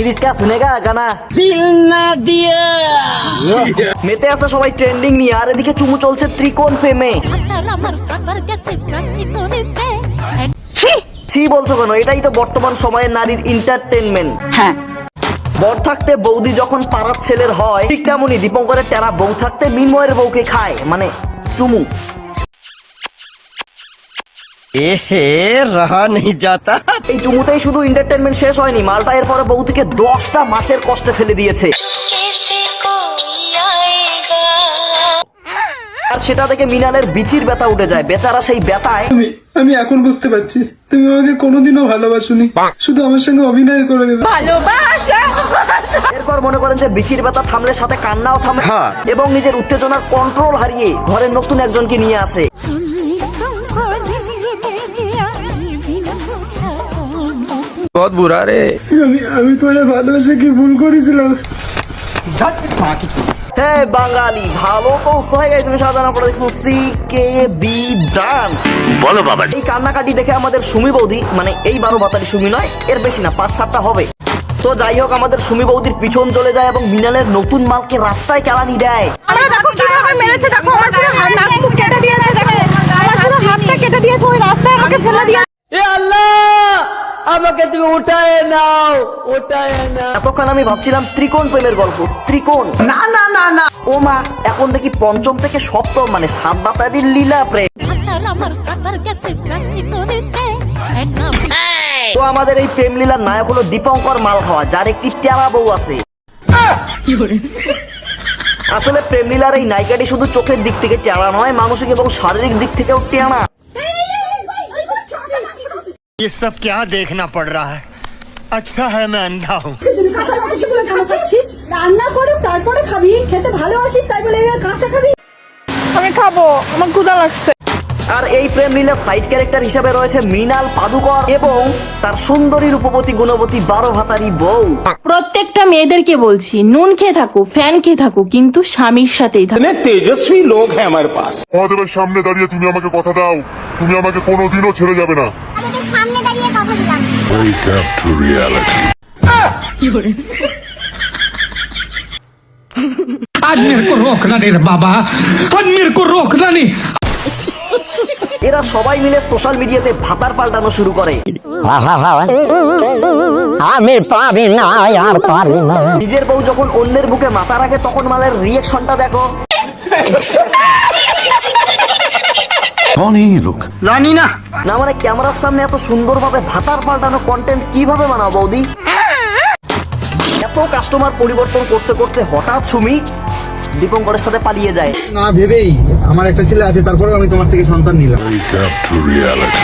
কিরিসকা শুনেগা গানা দিল না দিয়া মেতে আছে সবাই ট্রেন্ডিং নিয়ে, আর এদিকে চুমু চলছে ত্রিকোণ প্রেমে। ছি বলছো কেন? এটাই তো বর্তমান সময়ের নারীর এন্টারটেনমেন্ট। হ্যাঁ বর থাকতে বৌদি যখন পাড়ার ছেলের হয়, ঠিক তেমনই দীপঙ্করের টেরা বউ থাকতে মিনময়ের বউকে খায়, মানে চুমু। এহে রহা নেই যাতা। এই চুমুতেই শুধু এন্টারটেনমেন্ট শেষ হয়নি, মালটা এরপরে বৌদিকে 10টা মাসের কষ্টে ফেলে দিয়েছে। আর সেটা থেকে মিনালের বিচির ব্যথা উঠে যায়। বেচারা সেই ব্যথায় আমি এখন বুঝতে পারছি তুমি আমাকে কোনোদিনও ভালোবাসোনি, শুধু আমার সঙ্গে অভিনয় করে দেবে। এরপর মনে করেন যে বিচির ব্যথা থামলে সাথে কান্নাও থামে, এবং নিজের উত্তেজনার কন্ট্রোল হারিয়ে ঘরে নতুন একজনকে নিয়ে আসে। বহুত বুড়া রে। আমি তোরা ভালোবাসে কি ভুল করেছিলাম। হ্যাঁ বাঙালি ভালো তো হয়ে গেছে। সাজানো পরে দেখছো CKB ডান্স। বলো বাবা। এই কান্নাকাটি দেখে আমাদের সুমি বৌদি, মানে এই 12 ভাতারি সুমি নয়, এর বেশি না, 5-7টা হবে। তো যাই হোক, আমাদের সুমি বৌদির পিছন চলে যায় এবং মিনালের নতুন মালকে রাস্তায় কেলানি দেয়। দেখো কিভাবে মেরেছে, দেখো আমার পুরো হাত মুখ কেটে দিয়েছে, দেখো আমার পুরো হাতটা কেটে দিয়েছে, ওই রাস্তায় আমাকে ফেলে দিয়ে। এ আল্লাহ আমাকে তুমি উঠায় নাও, উঠায় নাও। এতক্ষণ আমি ভাবছিলাম ত্রিকোণ প্রেমের গল্প, ত্রিকোণ। না না না না, ও মা, এখন দেখি পঞ্চম থেকে সপ্তম, মানে 7 ভাতারির লীলা প্রেম। তো আমাদের এই প্রেম লীলার নায়ক হলো দীপঙ্কর মালখাওয়া, যার একটি টেরা বউ আছে। আসলে প্রেম লীলার এই নায়িকাটি শুধু চোখের দিক থেকে টেরা নয়, মানসিক এবং শারীরিক দিক থেকেও টেরা। ये सब क्या देखना पड़ रहा है? अच्छा है मैं अंधा हूँ। রান্না করে তারপরে খাবি, খেতে ভালোবাসিস তাই বলে কাঁচা খাবি? আমি খাবো, আমার ক্ষুধা লাগছে। আর এই প্রেম লীলার সাইড ক্যারেক্টার হিসেবে রয়েছে মৃণাল পাদুকর এবং তার সুন্দরী রূপবতী গুণবতী 12 ভাতারি বউ। প্রত্যেকটা মেয়েদেরকে বলছি, নুন খেয়ে থাকো, ফ্যান খেয়ে থাকো, কিন্তু স্বামীর সাথেই থাকো। তেজস্বী লোক হ্যাঁ আমার পাস। মহাদেবের সামনে দাঁড়িয়ে তুমি আমাকে কথা দাও, তুমি আমাকে কোনোদিনও ছেড়ে যাবে না। সামনে দাঁড়িয়ে কথা দিলাম। Wake up to reality. आज मेरे को रोकना नहीं रे बाबा, आज मेरे को रोकना नहीं। এরা সবাই মিলে সোশ্যাল মিডিয়াতে ভাতার পাল্টানো শুরু করে। আমি পারি না, আর পারি না। নিজের বউ যখন অন্যের বুকে মাথা রাখে, তখন মালের রিয়েকশনটা দেখো। জানি না না মানে ক্যামেরার সামনে এত সুন্দরভাবে ভাতার পাল্টানো কন্টেন্ট কিভাবে বানাও বৌদি? এত কাস্টমার পরিবর্তন করতে করতে হঠাৎ সুমি দীপঙ্করের সাথে পালিয়ে যায়। না ভেবেই আমার একটা ছেলে আছে, তারপরেও আমি তোমার থেকে সন্তান নিলাম। Wake up to reality.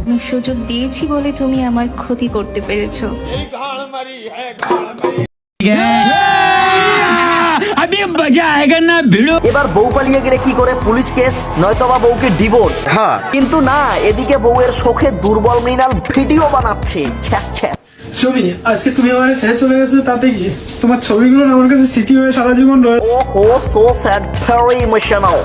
আমি সুযোগ দিয়েছি বলে তুমি আমার ক্ষতি করতে পেরেছো। अभी मजा आएगा ना भिड़ो। এবার বউ পালিয়ে গেলে কি করে? পুলিশ কেস, নয়তোবা বউকে ডিভোর্স। কিন্তু না, এদিকে বউয়ের শোকে দুর্বল মৃণাল ভিডিও বানাচ্ছে। ছ্যাক ছ্যাক। ছবি আজকে তুমি আমার ছেড়ে চলে গেছো, তাতে কি তোমার ছবিগুলো না আমার কাছে স্মৃতি হয়ে সারা জীবন রয়ে। ওহো, সো স্যাড, ভেরি ইমোশনাল।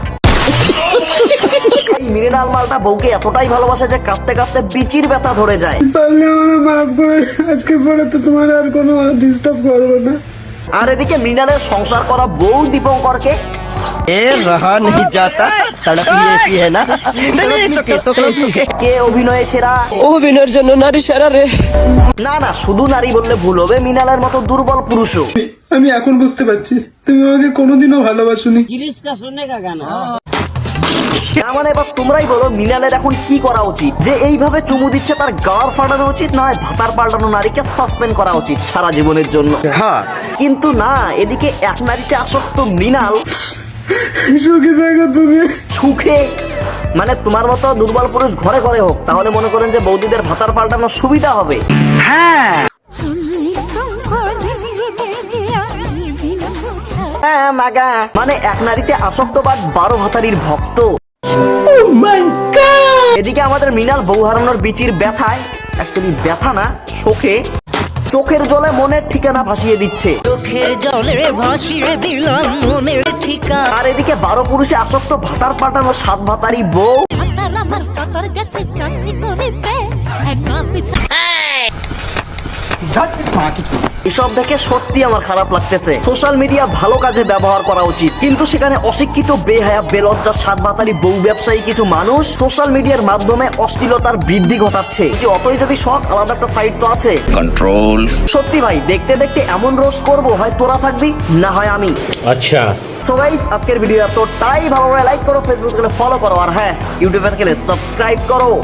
এই মৃণাল মালটা বউকে এতটাই ভালোবাসে যে কাঁদতে কাঁদতে বিচির ব্যথা ধরে যায়। পারলে আমার মাফ করে, আজকে পরে তো তোমার আর কোনো ডিস্টার্ব করবো না। আর এদিকে মৃণালের সংসার করা বউ দীপঙ্করকে এ রহা নেই যাতা। তড়প ही ऐसी है ना। কে অভিনয়ে সেরা? অভিনয়ের জন্য নারী সেরা রে। না না, শুধু নারী বললে ভুল হবে, মৃণালের মতো দুর্বল পুরুষও। আমি এখন বুঝতে পারছি তুমি আমাকে কোনোদিনও ভালোবাসোনি। কিরিসকা শুনেগা গানা। না মানে এবার তোমরাই বলো, মৃণালের এখন কি করা উচিত? যে এইভাবে চুমু দিচ্ছে তার গার ফাটানো উচিত, না হয় ভাতার পাল্টানো নারীকে সাসপেন্ড করা উচিত সারা জীবনের জন্য। কিন্তু না, এদিকে এক নারীতে আসক্ত মৃণাল সুখী থাকো তুমি। সুখে, মানে তোমার মতো দুর্বল পুরুষ ঘরে ঘরে হোক, তাহলে মনে করেন যে বৌদিদের ভাতার পাল্টানোর সুবিধা হবে। হ্যাঁ মাগা, মানে এক নারীতে আসক্ত বা 12 ভাতারির ভক্ত। এদিকে আমাদের মৃণাল বউ হারানোর বিচির ব্যথায়, অ্যাকচুয়ালি ব্যথা না, শোকে চোখের জলে মনের ঠিকানা ভাসিয়ে দিচ্ছে। চোখের জলে ভাসিয়ে দিলাম মনের ঠিকানা। আর এদিকে 12 পুরুষে আসক্ত ভাতার পাল্টানো 7 ভাতারি বউ। এসব দেখে সত্যি আমার খারাপ লাগতেছে। সোশ্যাল মিডিয়া ভালো কাজে ব্যবহার করা উচিত, কিন্তু সেখানে অশিক্ষিত, বেহায়া, বেলজ্জা, সাতভাতারি বউ ব্যবসায়ী কিছু মানুষ সোশ্যাল মিডিয়ার মাধ্যমে অশ্লীলতার বৃদ্ধি ঘটাচ্ছে। যে অতই যদি শখ, আলাদা একটা সাইড তো আছে। कंट्रोल। সত্যি ভাই, দেখতে দেখতে এমন রোস্ট করবো, হয় তোরা থাকবি না হয় আমি। अच्छा। সো গাইস, আজকের ভিডিও এতটাই ভালো লাগে লাইক করো, ফেসবুক থেকে ফলো করো, আর হ্যাঁ, ইউটিউবে থেকে সাবস্ক্রাইব করো।